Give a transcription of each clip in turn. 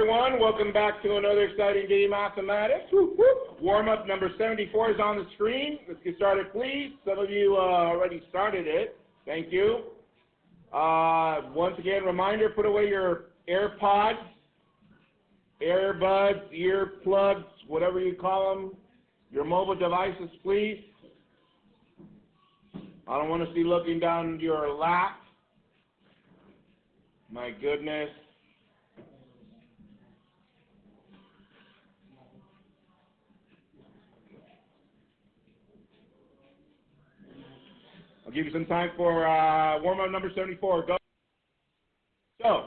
everyone. Welcome back to another exciting day of mathematics. Whoop, whoop. Warm-up number 74 is on the screen. Let's get started, please. Some of you already started it. Thank you. Once again, reminder, put away your AirPods, earbuds, earplugs, whatever you call them, your mobile devices, please. I don't want to see looking down your lap. My goodness. I'll give you some time for warm-up number 74. Go. So,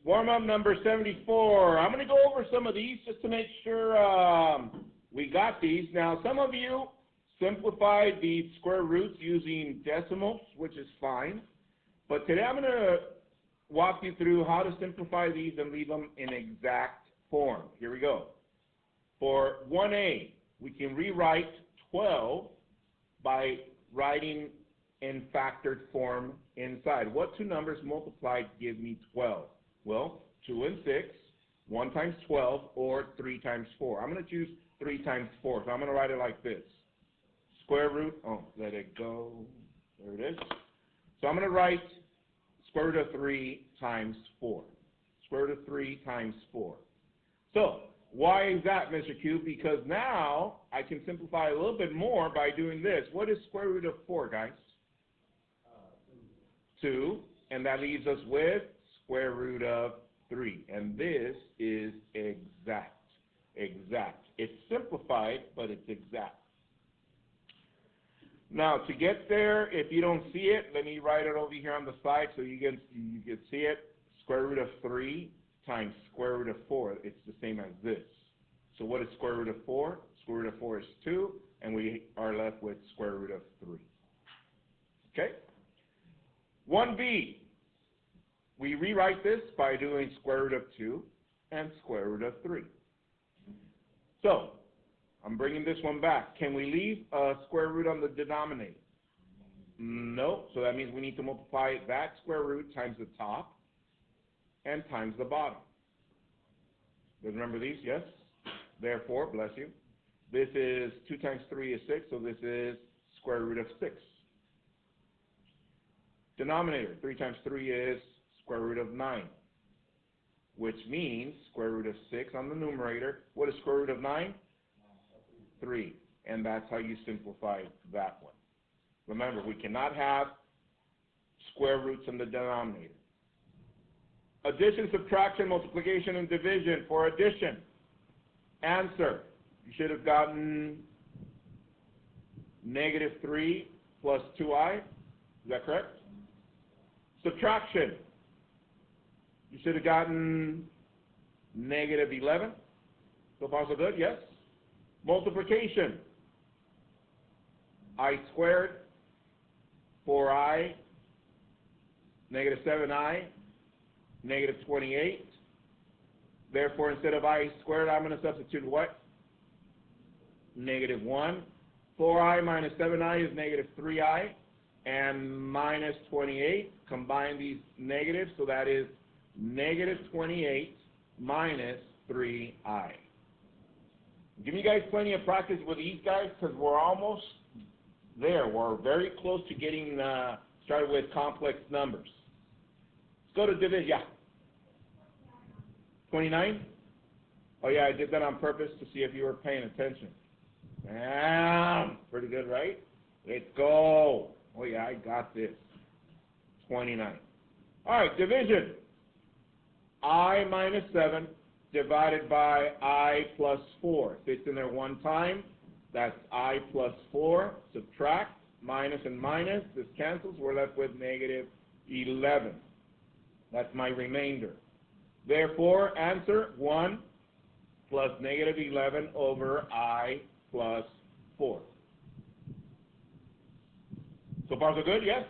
warm-up number 74. I'm going to go over some of these just to make sure we got these. Now, some of you simplified the square roots using decimals, which is fine. But today I'm going to walk you through how to simplify these and leave them in exact form. Here we go. For 1a, we can rewrite 12 by writing in factored form inside. What two numbers multiplied give me 12? Well, 2 and 6, 1 times 12, or 3 times 4. I'm going to choose 3 times 4, so I'm going to write it like this. Square root, let it go, there it is. So I'm going to write square root of 3 times 4. Square root of 3 times 4. So, why is that, Mr. Q? Because now I can simplify a little bit more by doing this. What is square root of 4, guys? 2, and that leaves us with square root of 3. And this is exact. Exact. It's simplified, but it's exact. Now, to get there, if you don't see it, let me write it over here on the side so you can see it. Square root of 3 times square root of 4. It's the same as this. So what is square root of 4? Square root of 4 is 2, and we are left with square root of 3. Okay? 1b, we rewrite this by doing square root of 2 and square root of 3. So, I'm bringing this one back. Can we leave a square root on the denominator? No, so that means we need to multiply that square root times the top and times the bottom. Guys remember these? Yes? Therefore, bless you, this is 2 times 3 is 6, so this is square root of 6. Denominator, 3 times 3 is square root of 9, which means square root of 6 on the numerator. What is square root of 9? 3. And that's how you simplify that one. Remember, we cannot have square roots in the denominator. Addition, subtraction, multiplication, and division. For addition, answer, you should have gotten negative 3 plus 2i. Is that correct? Subtraction, you should have gotten negative 11. So far so good, yes? Multiplication, I squared, 4i, negative 7i, negative 28. Therefore, instead of I squared, I'm going to substitute what? Negative 1. 4i minus 7i is negative 3i. And minus 28, combine these negatives, so that is negative 28 minus 3i. Give you guys plenty of practice with these guys because we're almost there. We're very close to getting started with complex numbers. Let's go to division. Yeah. 29? Oh yeah, I did that on purpose to see if you were paying attention. Pretty good, right? Let's go. Oh yeah, I got this. 29. All right, division. I minus 7 divided by I plus 4. Fits in there one time. That's I plus 4. Subtract. Minus and minus. This cancels. We're left with negative 11. That's my remainder. Therefore, answer 1 plus negative 11 over I plus 4. So far so good, yes?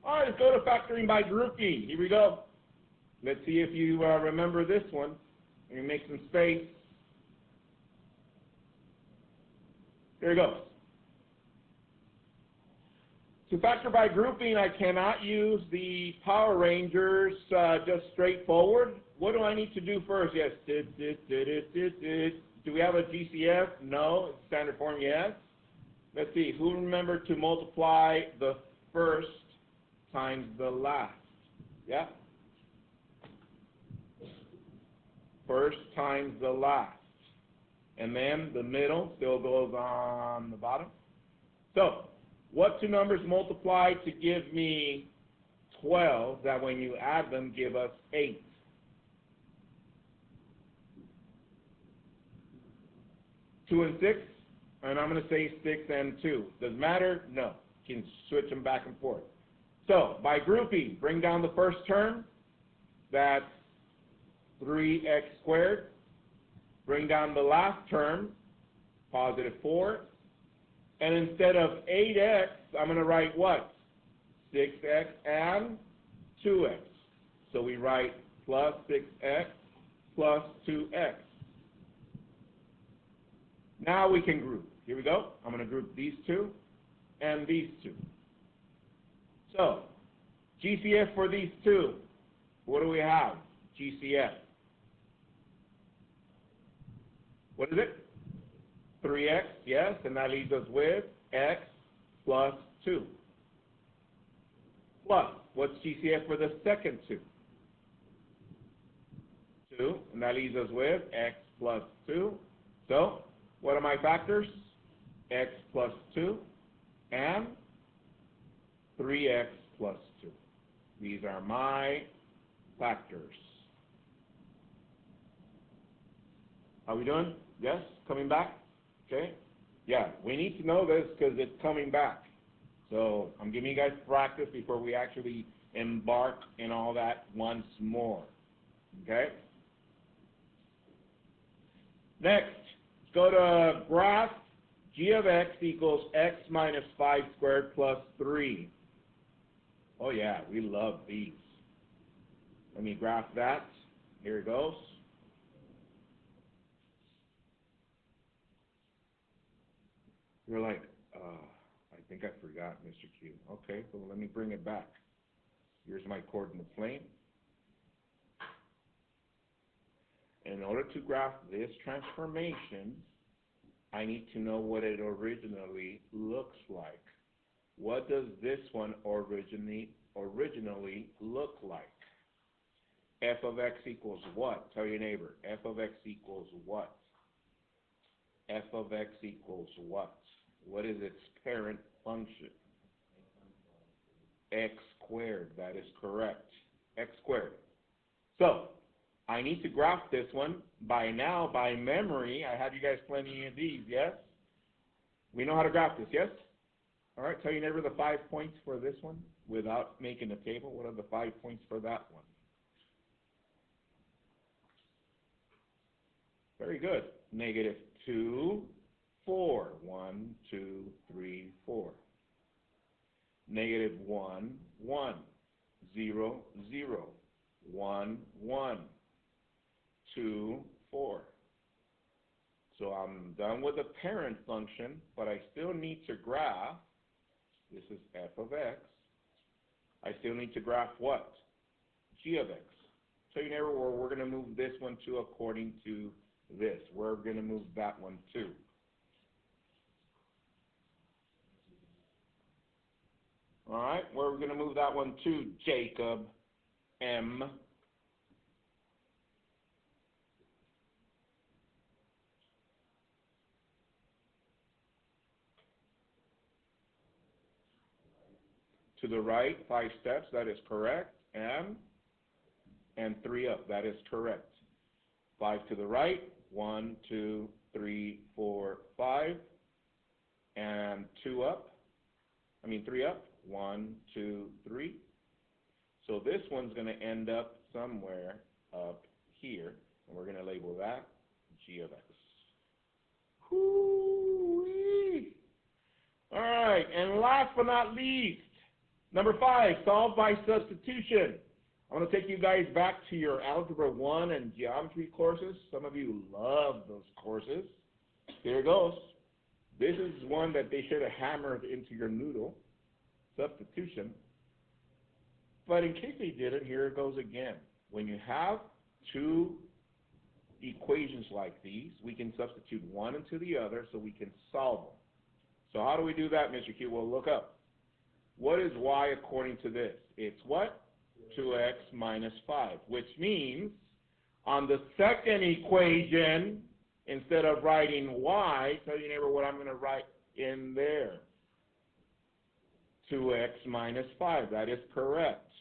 All right, let's go to factoring by grouping. Here we go. Let's see if you remember this one. Let me make some space. Here it goes. To factor by grouping, I cannot use the Power Rangers just straightforward. what do I need to do first? Yes. Do we have a GCF? No. Standard form? Yes. Let's see. Who remembered to multiply the first times the last? Yeah. First times the last. And then the middle still goes on the bottom. So, what two numbers multiply to give me 12 that when you add them give us 8? 2 and 6, and I'm going to say 6 and 2. Does it matter? No. You can switch them back and forth. So, by grouping, bring down the first term. That's 3x squared. Bring down the last term, positive 4. And instead of 8x, I'm going to write what? 6x and 2x. So we write plus 6x plus 2x. Now we can group. Here we go. I'm going to group these two and these two. So, GCF for these two, what do we have? GCF. What is it? 3x, yes, and that leaves us with x plus 2. Plus, what's GCF for the second two? 2, and that leaves us with x plus 2. So, what are my factors? X plus 2 and 3x plus 2. These are my factors. How we doing? Yes? Coming back? Okay? Yeah, we need to know this because it's coming back. So I'm giving you guys practice before we actually embark in all that once more. Okay? Next, let's go to graph g of x equals x minus 5 squared plus 3. Oh yeah, we love these. Let me graph that. Here it goes. You're like, I think I forgot, Mr. Q. Okay, so let me bring it back. Here's my coordinate plane. In order to graph this transformation, I need to know what it originally looks like. What does this one originally look like? F of x equals what? Tell your neighbor. F of x equals what? F of x equals what? What is its parent function? X squared. That is correct. X squared. So, I need to graph this one. By now, by memory, I have you guys plenty of these, yes? We know how to graph this, yes? All right, tell your neighbor the 5 points for this one without making a table. What are the 5 points for that one? Very good. Negative 2, 4. 1, 2, 3, 4. Negative 1, 1. 0, 0. 1, 1. 2, 4. So I'm done with the parent function, but I still need to graph. This is f of x. I still need to graph what? G of x. So you never were, we're going to move this one to according to this. We're going to move that one too. All right, where are we going to move that one to, Jacob M? To the right, 5 steps, that is correct. And 3 up, that is correct. 5 to the right, 1, 2, 3, 4, 5. And 3 up, 1, 2, 3. So this one's going to end up somewhere up here, and we're going to label that G of x. Whoo-wee. All right, and last but not least, number 5, solve by substitution. I want to take you guys back to your Algebra 1 and Geometry courses. Some of you love those courses. Here it goes. This is one that they should have hammered into your noodle, substitution. But in case they didn't, here it goes again. When you have two equations like these, we can substitute one into the other so we can solve them. So how do we do that, Mr. Q? Well, look up. What is y according to this? It's what? 2x minus 5, which means on the second equation, instead of writing y, tell your neighbor what I'm going to write in there. 2x minus 5. That is correct.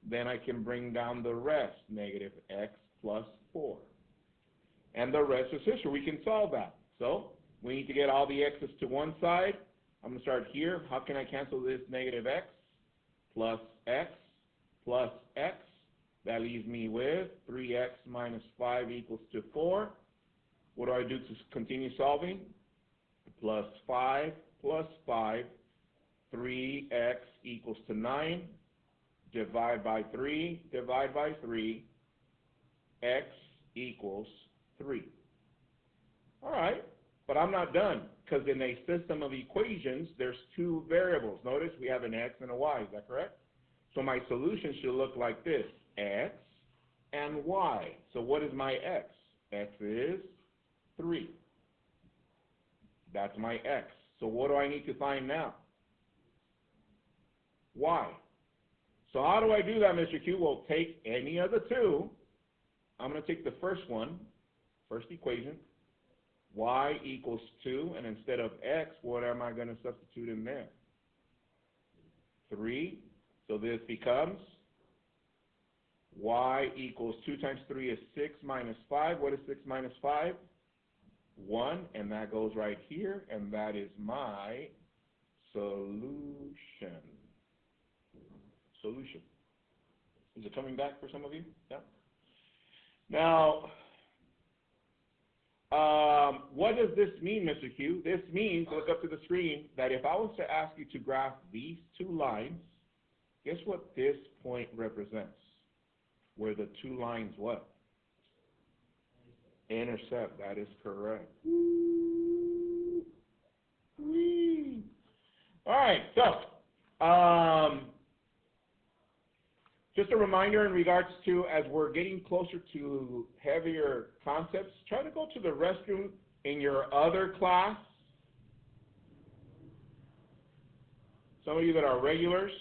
Then I can bring down the rest, negative x plus 4. And the rest is history. We can solve that. So we need to get all the x's to one side. I'm going to start here. How can I cancel this negative x plus x plus x? That leaves me with 3x minus 5 equals to 4. What do I do to continue solving? Plus 5 plus 5. 3x equals to 9. Divide by 3. Divide by 3. X equals 3. All right, but I'm not done, because in a system of equations, there's two variables. Notice we have an x and a y. Is that correct? So my solution should look like this, x and y. So what is my x? X is 3. That's my x. So what do I need to find now? Y. So how do I do that, Mr. Q? Well, take any of the two. I'm going to take the first one, first equation, y equals 2, and instead of x, what am I going to substitute in there? 3. So this becomes y equals 2 times 3 is 6 minus 5. What is 6 minus 5? 1, and that goes right here, and that is my solution. Solution. Is it coming back for some of you? Yeah. Now, what does this mean, Mr. Q? This means, look up to the screen, that if I was to ask you to graph these two lines, guess what this point represents? Where the two lines what? Intercept. That is correct. Whee. All right, so just a reminder in regards to, as we're getting closer to heavier concepts, try to go to the restroom in your other class. Some of you that are regulars,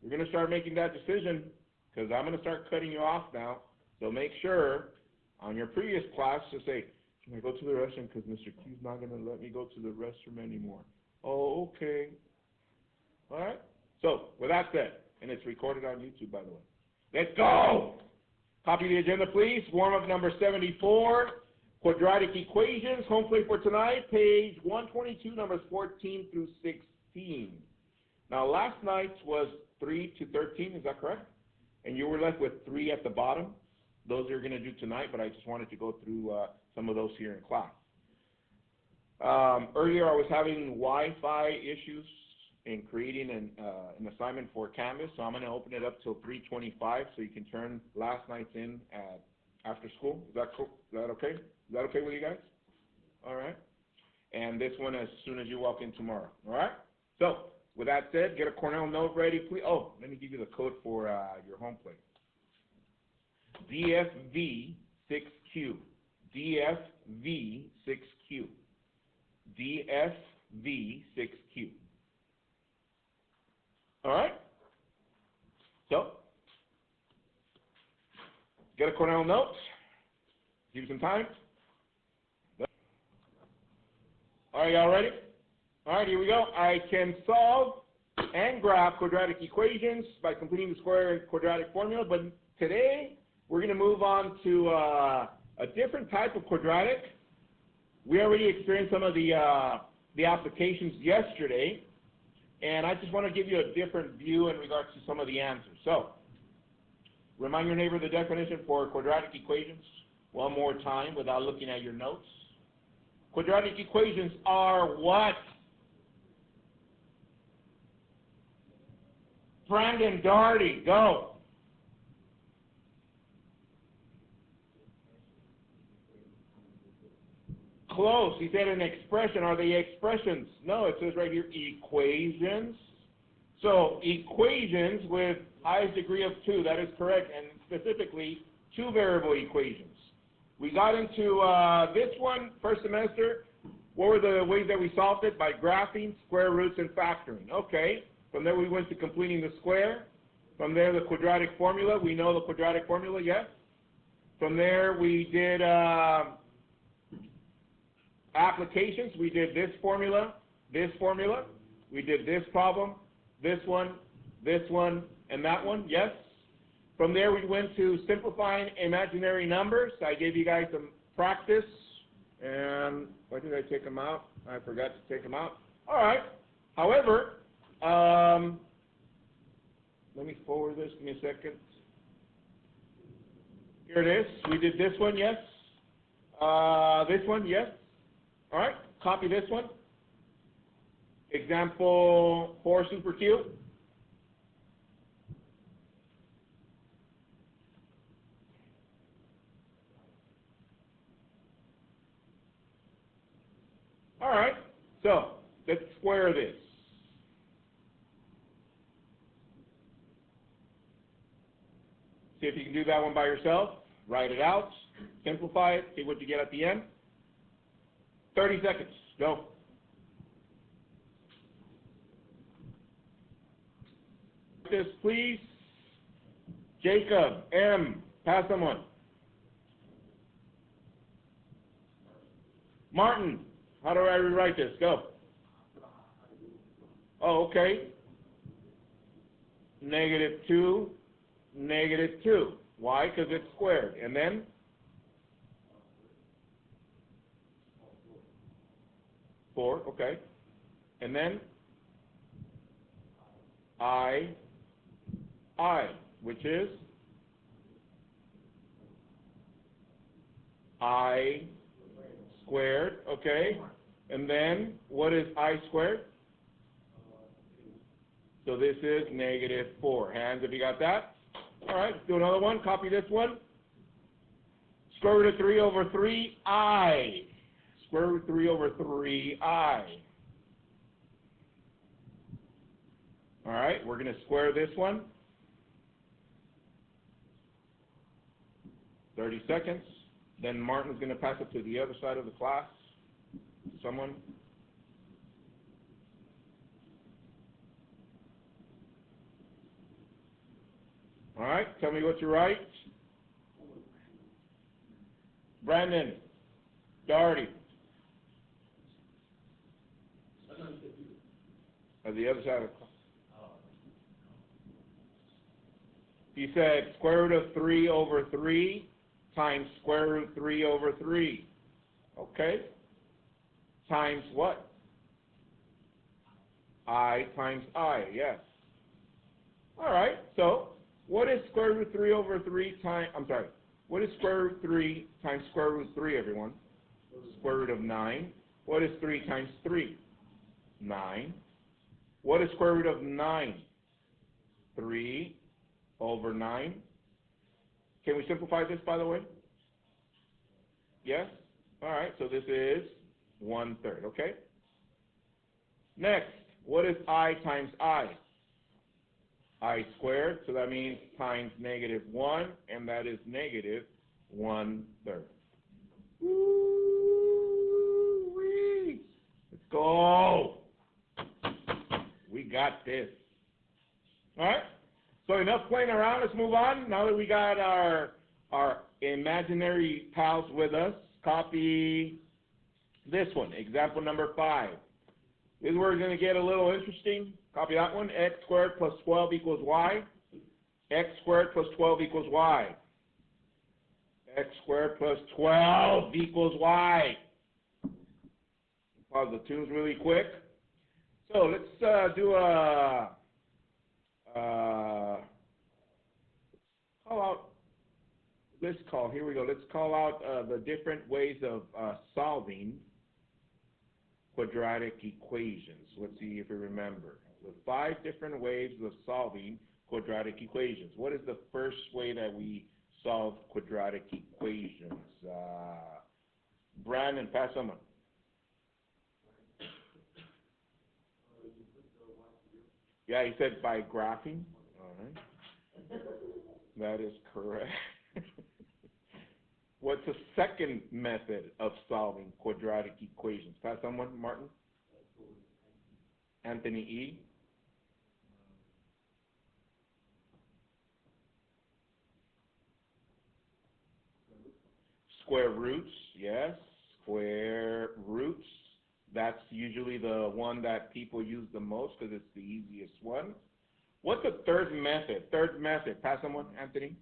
you're going to start making that decision, because I'm going to start cutting you off now. So make sure on your previous class to say, can I go to the restroom because Mr. Q's not going to let me go to the restroom anymore. Oh, okay. All right. So with that said, and it's recorded on YouTube, by the way. Let's go! Copy the agenda, please. Warm-up number 74, quadratic equations, home plate for tonight, page 122, numbers 14 through 16. Now, last night's was 3 to 13, is that correct? And you were left with 3 at the bottom. Those you're going to do tonight, but I just wanted to go through some of those here in class. Earlier, I was having Wi-Fi issues in creating an assignment for Canvas, so I'm going to open it up till 3:25, so you can turn last night's in after school. Is that cool? Is that okay? Is that okay with you guys? All right. And this one as soon as you walk in tomorrow. All right. So with that said, get a Cornell note ready, please. Oh, let me give you the code for your home plate. DFV 6Q. DFV 6Q. DFV 6Q. All right? So, get a Cornell note. Give you some time. All right, y'all ready? All right, here we go. I can solve and graph quadratic equations by completing the square and quadratic formula, but today we're going to move on to a different type of quadratic. We already experienced some of the applications yesterday, and I just want to give you a different view in regards to some of the answers. So, remind your neighbor the definition for quadratic equations one more time without looking at your notes. Quadratic equations are what? Brandon Darty, go. Close. He said an expression. Are they expressions? No, it says right here equations. So equations with highest degree of 2. That is correct. And specifically two variable equations. We got into this one, first semester. What were the ways that we solved it? By graphing, square roots, and factoring. Okay. From there we went to completing the square. From there the quadratic formula. We know the quadratic formula, yes? From there we did applications. We did this formula, this formula. We did this problem, this one, and that one, yes? From there we went to simplifying imaginary numbers. I gave you guys some practice. And why did I take them out? I forgot to take them out. All right. However, let me forward this. Give me a second. Here it is. We did this one, yes. This one, yes. All right. Copy this one. Example 4 super cube. All right. So let's square this. See if you can do that one by yourself. Write it out. Simplify it. See what you get at the end. 30 seconds. Go. This, please. Jacob, M. Pass someone. Martin, how do I rewrite this? Go. Oh, okay. -2, -2. Why? Because it's squared. And then? Four, okay. And then? I, which is? I squared, okay. And then, what is I squared? So this is -4. Hands if you got that. All right, let's do another one. Copy this one. Square root of 3 over 3i. Square root of 3 over 3i. All right, we're going to square this one. 30 seconds. Then Martin's going to pass it to the other side of the class. Someone. All right, tell me what you write. Brandon, Doherty. At the other side of the class. He said square root of 3 over 3 times square root 3 over 3. Okay. Times what? I times I, yes. All right, so what is square root 3 over 3 times, what is square root 3 times square root 3, everyone? Square root of 9. What is 3 times 3? 9. What is square root of 9? 3 over 9. Can we simplify this, by the way? Yes? All right, so this is 1/3, okay? Next, what is I times I? I squared, so that means times -1, and that is -1/3. Woo-wee! Let's go! We got this. All right? So enough playing around. Let's move on. Now that we got our imaginary pals with us, copy this one, example number 5. This is where it's going to get a little interesting. Copy that one. X squared plus 12 equals y. X squared plus 12 equals y. X squared plus 12 equals y. Pause the tunes really quick. So let's do a call out. Here we go. Let's call out the different ways of solving quadratic equations. Let's see if we remember. The 5 different ways of solving quadratic equations. What is the first way that we solve quadratic equations? Brandon, pass someone. Yeah, he said by graphing. All right. That is correct. What's the second method of solving quadratic equations? Pass someone, Martin? Anthony E. Square roots, yes. Square roots. That's usually the one that people use the most because it's the easiest one. What's the third method? Third method. Pass someone, Anthony.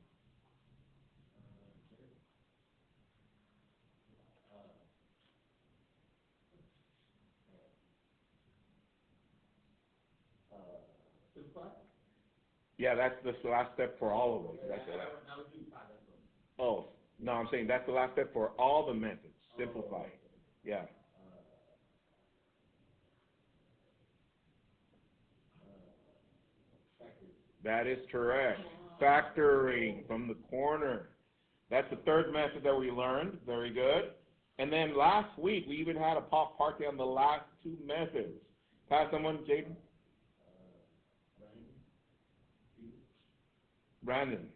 Yeah, that's the last step for all of them. That's the last. Oh, no, I'm saying that's the last step for all the methods. Simplify. Yeah. That is correct. Factoring from the corner. That's the third method that we learned. Very good. And then last week, we even had a pop party on the last two methods. Pass someone, Jaden. Brandon.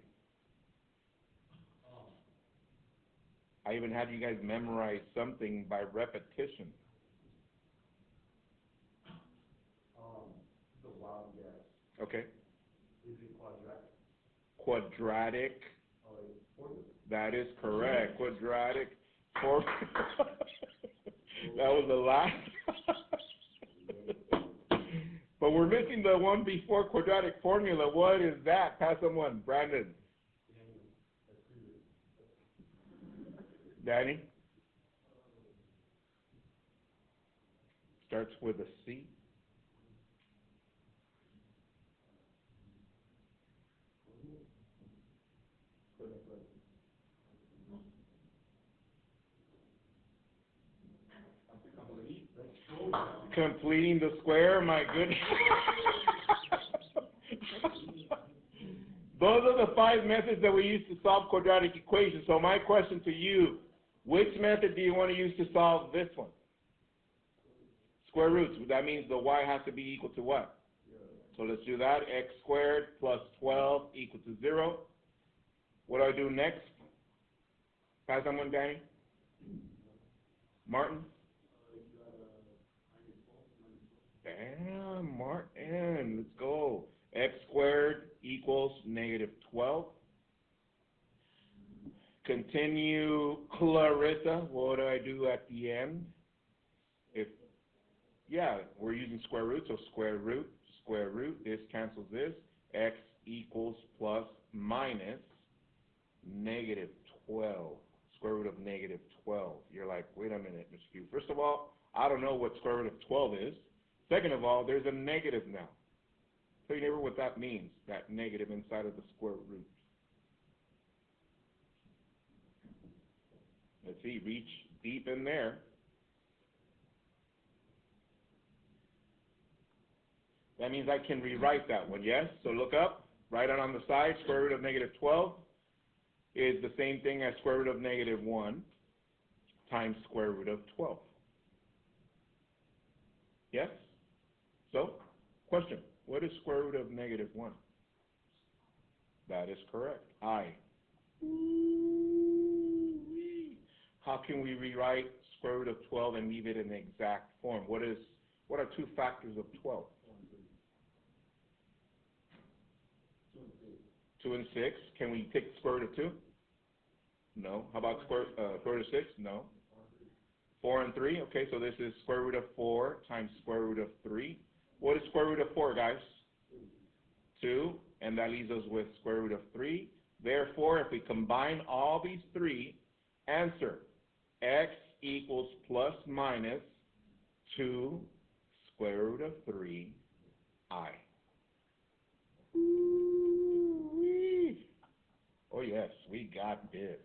I even had you guys memorize something by repetition. The wild guess. Okay. Is it quadratic? Quadratic. That is correct. Quadratic. That was the last. But we're missing the one before quadratic formula. What is that? Pass someone. Brandon. Danny? Starts with a C. Completing the square, my goodness. Those are the 5 methods that we use to solve quadratic equations. So my question to you, which method do you want to use to solve this one? Square roots. That means the y has to be equal to what? So let's do that. X squared plus 12 equal to 0. What do I do next? Pass someone, Danny? Martin? Damn, Martin, let's go. X squared equals negative 12. Continue, Clarissa. What do I do at the end? Yeah, we're using square root, so square root. This cancels this. X equals plus minus negative 12. Square root of negative 12. You're like, wait a minute, Mr. Q. First of all, I don't know what square root of 12 is. Second of all, there's a negative now. Tell your neighbor what that means, that negative inside of the square root. Let's see, reach deep in there. That means I can rewrite that one, yes? So look up, write it on the side, square root of negative 12 is the same thing as square root of negative 1 times square root of 12. Yes? So, question, what is square root of negative 1? That is correct, I. How can we rewrite square root of 12 and leave it in the exact form? What are 2 factors of 12? 2 and 6. Can we take square root of 2? No. How about square root of 6? No. 4 and 3. Okay, so this is square root of 4 times square root of 3. What is square root of 4, guys? 2. And that leaves us with square root of 3. Therefore, if we combine all these 3, answer, x equals plus minus 2 square root of 3, I. Oh yes, we got this.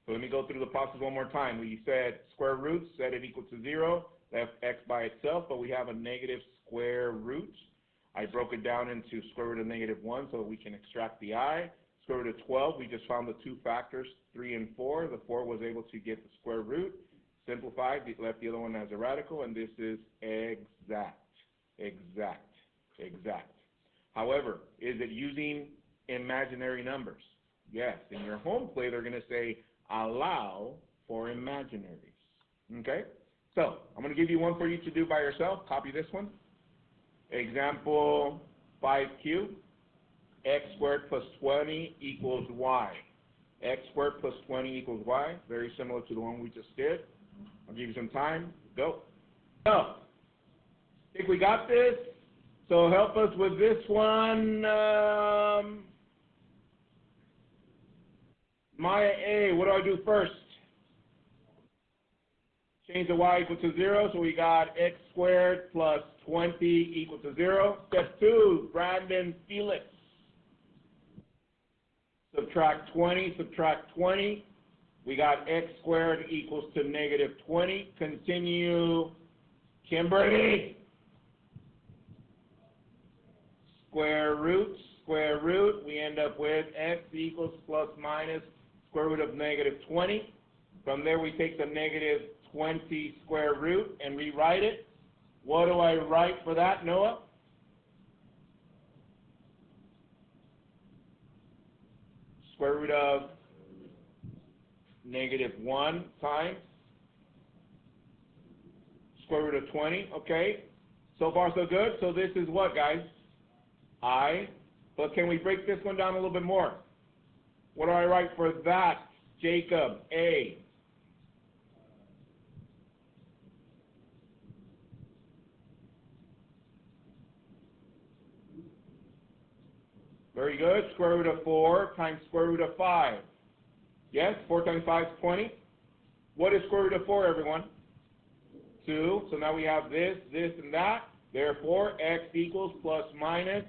So let me go through the process one more time. We said square roots, set it equal to 0, left x by itself, but we have a negative square root. I broke it down into square root of negative 1 so that we can extract the I. Square root of 12, we just found the 2 factors, 3 and 4. The 4 was able to get the square root. Simplified, left the other one as a radical, and this is exact. However, is it using imaginary numbers? Yes. In your home play, they're going to say, allow for imaginaries. Okay? So, I'm going to give you one for you to do by yourself. Copy this one. Example 5 cubed. X squared plus 20 equals y. X squared plus 20 equals y. Very similar to the one we just did. I'll give you some time. Go. So, I think we got this. So help us with this one. Maya A, what do I do first? Change the y equal to 0. So we got x squared plus 20 equal to 0. Step 2, Brandon Felix. Subtract 20, subtract 20. We got x squared equals to negative 20. Continue, Kimberly. Square root. We end up with x equals plus minus square root of negative 20. From there we take the negative 20 square root and rewrite it. What do I write for that, Noah? Square root of negative 1 times square root of 20. Okay. So far so good. So this is what, guys? I. But can we break this one down a little bit more? What do I write for that? Jacob, A. Very good. Square root of 4 times square root of 5. Yes, 4 times 5 is 20. What is square root of 4, everyone? 2. So now we have this, and that. Therefore, x equals plus minus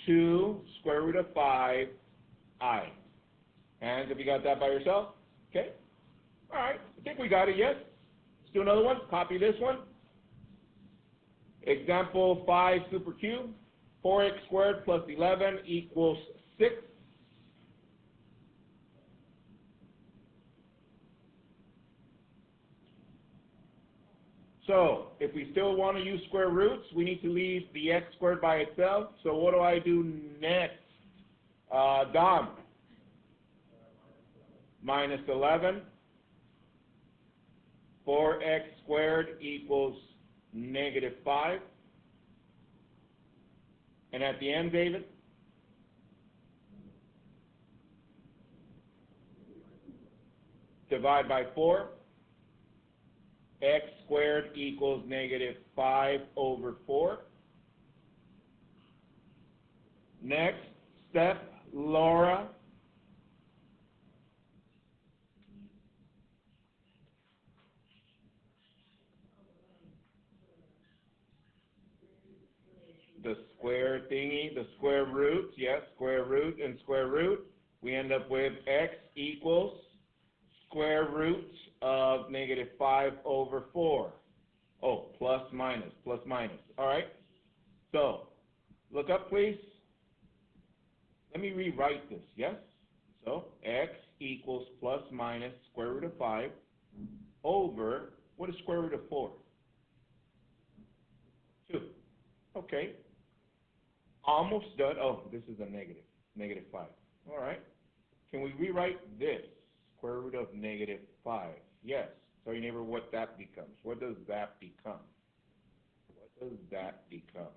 2 square root of 5 I. Hands if you got that by yourself. Okay? All right. I think we got it, yes? Let's do another one. Copy this one. Example 5 supercube. 4x squared plus 11 equals 6. So, if we still want to use square roots, we need to leave the x squared by itself. So what do I do next? Dom. Minus 11. 4x squared equals negative 5. And at the end, David? Divide by 4. X squared equals negative 5 over 4. Next step, Laura. The square thingy, the square root, yes, square root and square root. We end up with x equals square root of negative 5 over 4. Oh, plus minus. All right. So, look up, please. Let me rewrite this, yes? So, x equals plus minus square root of 5 over, what is square root of 4? 2. Okay. Almost done. Oh, this is a negative. Negative 5. All right. Can we rewrite this? Square root of negative 5. Yes. Tell your neighbor what that becomes. What does that become? What does that become?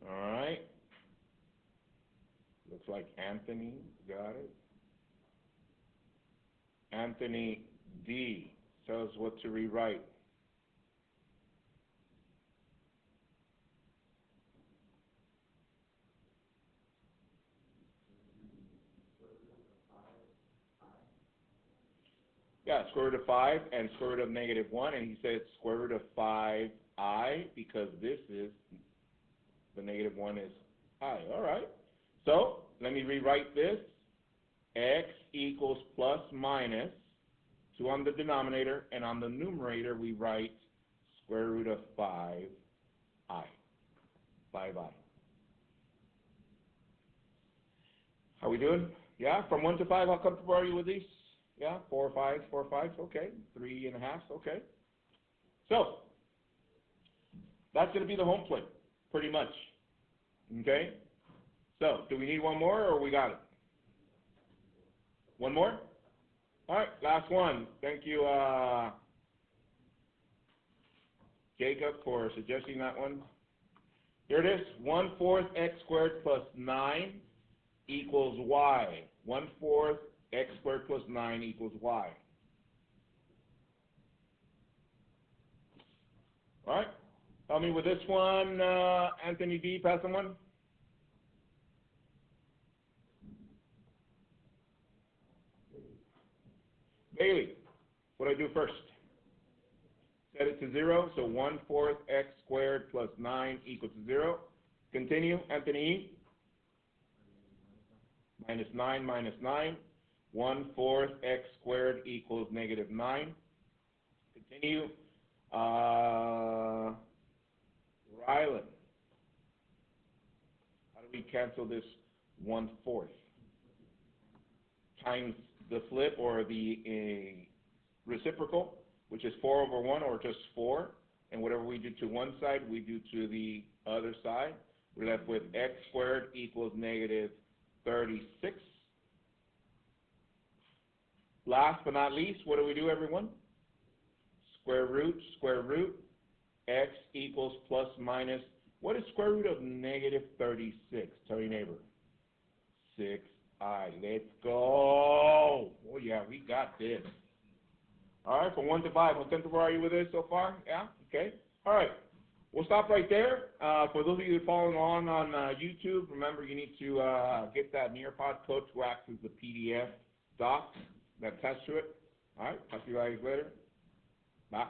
All right. Looks like Anthony got it. Anthony D. Tell us what to rewrite. Yeah, square root of 5 and square root of negative 1, and he said square root of 5i because this is, the negative 1 is I. All right. So, let me rewrite this. X equals plus minus 2 on the denominator, and on the numerator we write square root of 5i. 5i. How we doing? Yeah, from 1 to 5, how comfortable are you with these? Yeah, 4 or 5, okay. 3 and a half, okay. So, that's going to be the home plate. pretty much. Okay? So, do we need one more or we got it? One more? All right, last one. Thank you, Jacob, for suggesting that one. Here it is. 1/4 x squared plus 9 equals y. 1/4 x squared plus 9 equals y. All right. Help me with this one, Anthony D. Pass them one. Bailey, what do I do first? Set it to 0, so 1/4 x squared plus 9 equals to 0. Continue, Anthony E. Minus 9 minus 9. 1/4 x squared equals negative 9. Continue. Rylan. How do we cancel this 1/4? Times the flip or the reciprocal, which is 4 over 1 or just 4. And whatever we do to one side, we do to the other side. We're left with x squared equals negative 36. Last but not least, what do we do, everyone? Square root, x equals plus minus. What is square root of negative 36? Tell your neighbor. 6i. Let's go. Oh, yeah, we got this. All right, from 1 to 5. How comfortable are you with this so far? Yeah? Okay. All right. We'll stop right there. For those of you following along on YouTube, remember you need to get that Nearpod code to access the PDF doc that's attached to it. All right. Talk to you guys later. Bye.